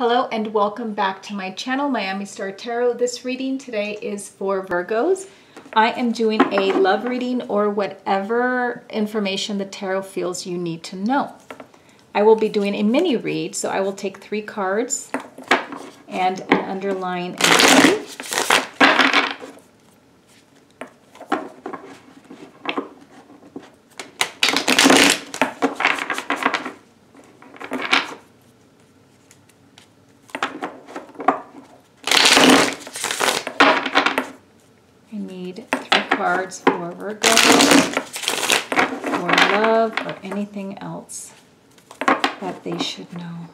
Hello and welcome back to my channel, Miami Star Tarot. This reading today is for Virgos. I am doing a love reading or whatever information the tarot feels you need to know. I will be doing a mini read, so I will take 3 cards and an underline energy. I need 3 cards for Virgo, for love, or anything else that they should know.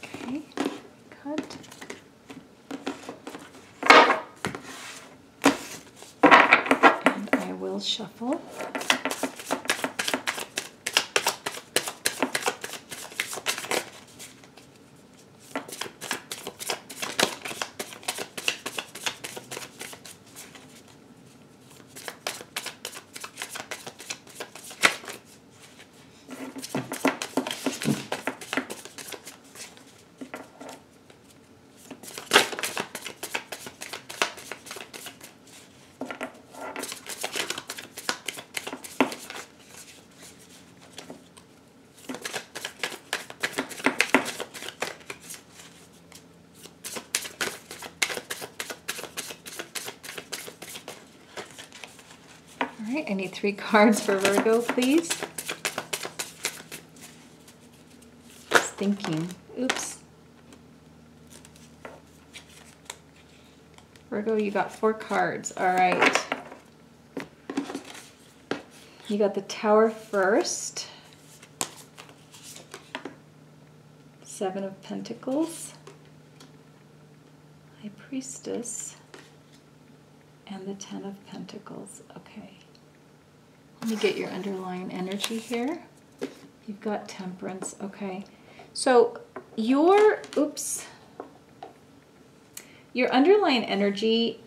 Okay, cut. And I will shuffle. All right, I need 3 cards for Virgo, please. Just thinking. Oops. Virgo, you got 4 cards. All right. You got the Tower first. 7 of Pentacles. High Priestess. And the 10 of Pentacles. Okay. Let me get your underlying energy here. You've got Temperance. Okay. So your underlying energy,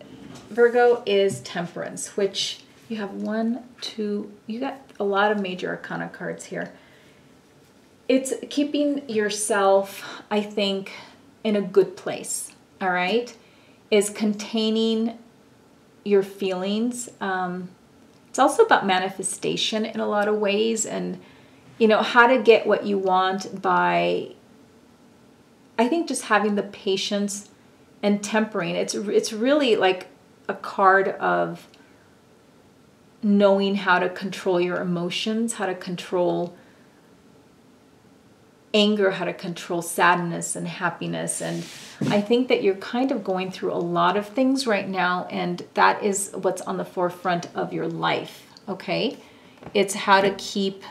Virgo, is Temperance, which you have 1, 2, you got a lot of major arcana cards here. It's keeping yourself, I think, in a good place, all right? Is containing your feelings. It's also about manifestation in a lot of ways, and you know how to get what you want by, I think, just having the patience and tempering. It's really like a card of knowing how to control your emotions, how to control anger, how to control sadness and happiness. And I think that you're kind of going through a lot of things right now, and that is what's on the forefront of your life, okay? It's how to keep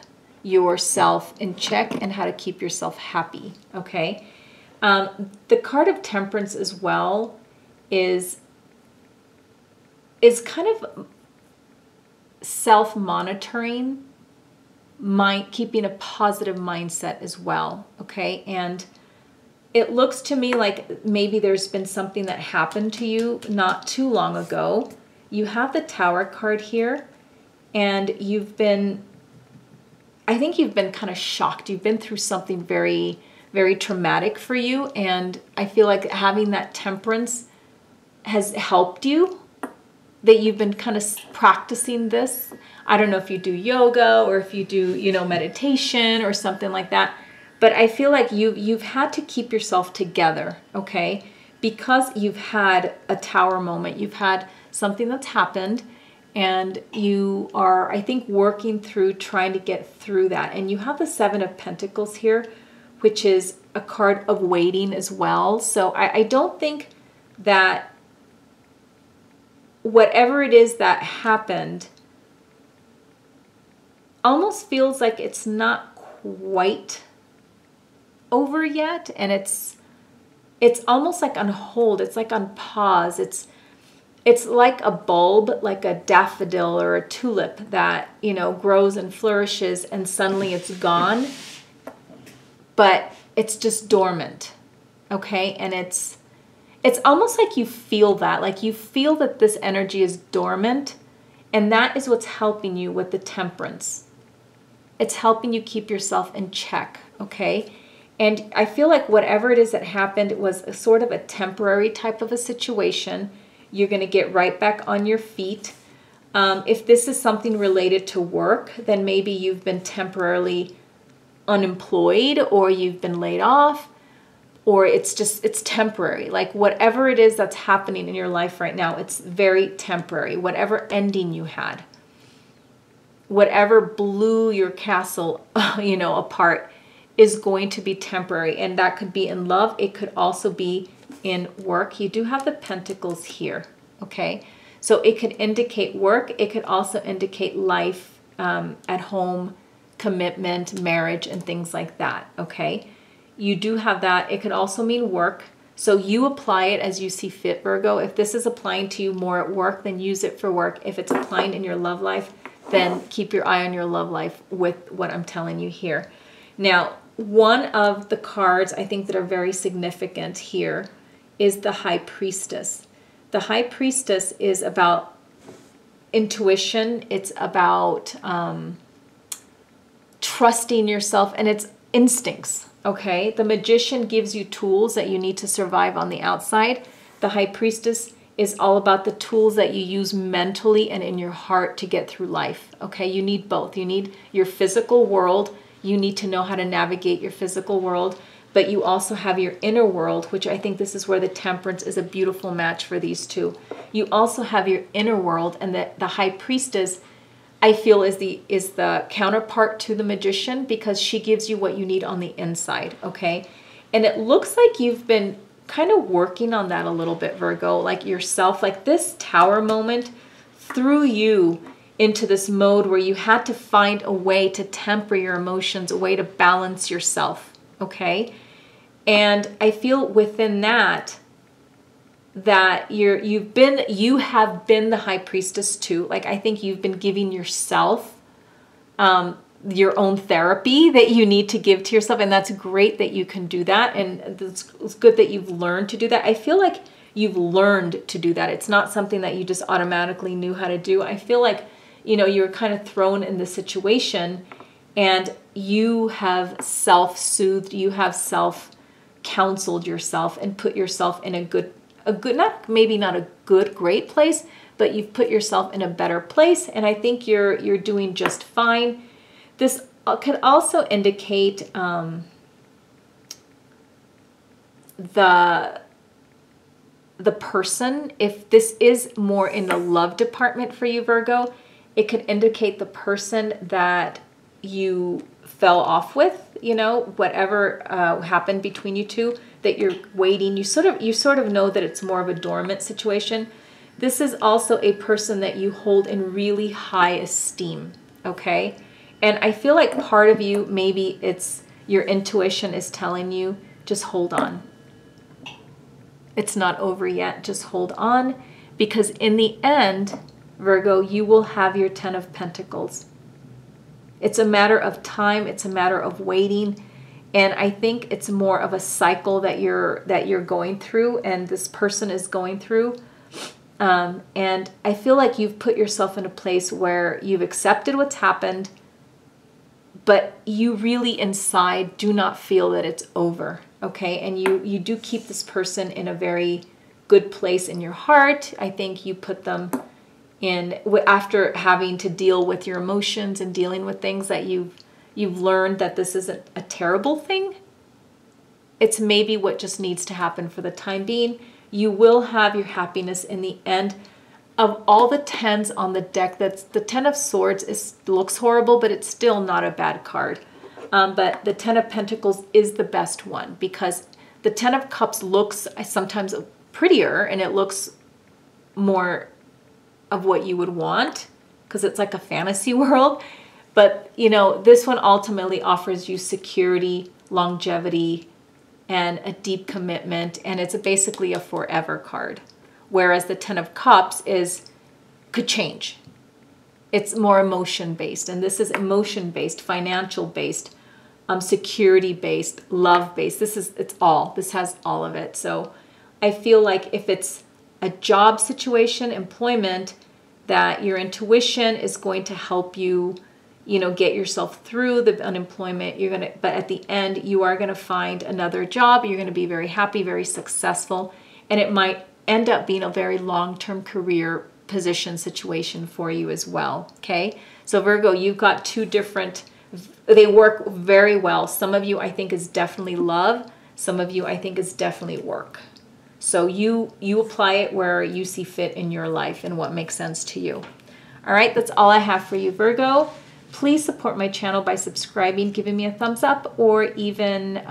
yourself in check and how to keep yourself happy, okay? The card of Temperance as well is kind of self-monitoring, keeping a positive mindset as well, okay? And it looks to me like maybe there's been something that happened to you not too long ago. You have the Tower card here, and I think you've been kind of shocked. You've been through something very, very traumatic for you, and I feel like having that Temperance has helped you, that you've been kind of practicing this. I don't know if you do yoga or if you do, you know, meditation or something like that. But I feel like you've had to keep yourself together, okay? Because you've had a Tower moment. You've had something that's happened, and you are, I think, working through trying to get through that. And you have the 7 of Pentacles here, which is a card of waiting as well. So I don't think that whatever it is that happened almost feels like it's not quite over yet, and it's almost like on hold. It's like on pause. It's like a bulb, like a daffodil or a tulip that, you know, grows and flourishes, and suddenly it's gone, but it's just dormant, okay? And it's almost like you feel that, this energy is dormant, and that is what's helping you with the Temperance. It's helping you keep yourself in check, okay? And I feel like whatever it is that happened was a sort of a temporary type of a situation. You're going to get right back on your feet. If this is something related to work, then maybe you've been temporarily unemployed or you've been laid off, or it's temporary. Like whatever it is that's happening in your life right now, it's very temporary. Whatever ending you had, whatever blew your castle, apart, is going to be temporary. And that could be in love. It could also be in work. You do have the Pentacles here, okay? So it could indicate work. It could also indicate life at home, commitment, marriage, and things like that, okay? You do have that. It could also mean work. So you apply it as you see fit, Virgo. If this is applying to you more at work, then use it for work. If it's applying in your love life, then keep your eye on your love life with what I'm telling you here. Now, one of the cards I think that are very significant here is the High Priestess. The High Priestess is about intuition. It's about trusting yourself, and it's instincts, okay? The Magician gives you tools that you need to survive on the outside. The High Priestess is all about the tools that you use mentally and in your heart to get through life, okay? You need both. You need your physical world. You need to know how to navigate your physical world, but you also have your inner world, which I think this is where the Temperance is a beautiful match for these two. You also have your inner world, and the High Priestess, I feel, is the counterpart to the Magician, because she gives you what you need on the inside, okay? And it looks like you've been kind of working on that a little bit, Virgo, like yourself, like this Tower moment threw you into this mode where you had to find a way to temper your emotions, a way to balance yourself, okay? And I feel within that you have been the High Priestess too. Like I think you've been giving yourself your own therapy that you need to give to yourself, and that's great that you can do that, and it's good that you've learned to do that. I feel like you've learned to do that. It's not something that you just automatically knew how to do. I feel like you were kind of thrown in this situation, and you have self-soothed, you have self-counseled yourself and put yourself in a good, maybe not a good, great place, but you've put yourself in a better place, and I think you're doing just fine. This could also indicate the person. If this is more in the love department for you, Virgo, it could indicate the person that you fell off with, whatever happened between you two, that you're waiting. You sort of know that it's more of a dormant situation. This is also a person that you hold in really high esteem, okay? And I feel like part of you, maybe it's your intuition is telling you, just hold on. It's not over yet. Just hold on, because in the end, Virgo, you will have your 10 of Pentacles. It's a matter of time. It's a matter of waiting. And I think it's more of a cycle that you're going through, and this person is going through. And I feel like you've put yourself in a place where you've accepted what's happened, but you really inside do not feel that it's over, okay? And you do keep this person in a very good place in your heart. I think you put them in, after having to deal with your emotions and dealing with things that you've learned that this isn't a terrible thing. It's maybe what just needs to happen for the time being. You will have your happiness in the end. Of all the 10s on the deck, that's the 10 of Swords looks horrible, but it's still not a bad card. But the 10 of Pentacles is the best one, because the 10 of Cups looks sometimes prettier, and it looks more of what you would want, because it's like a fantasy world. But, this one ultimately offers you security, longevity, and a deep commitment, and it's basically a forever card. Whereas the 10 of Cups could change. It's more emotion-based, and this is emotion-based, financial-based, security-based, love-based. This has all of it. So I feel like if it's a job situation, employment, that your intuition is going to help you get yourself through the unemployment. But at the end, you are gonna find another job. You're gonna be very happy, very successful, and it might end up being a very long-term career position situation for you as well, okay? So Virgo, you've got two different, they work very well. Some of you I think is definitely love. Some of you I think is definitely work. So you apply it where you see fit in your life and what makes sense to you. All right, that's all I have for you, Virgo. Please support my channel by subscribing, giving me a thumbs up, or even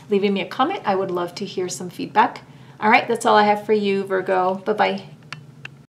leaving me a comment. I would love to hear some feedback. All right, that's all I have for you, Virgo. Bye-bye.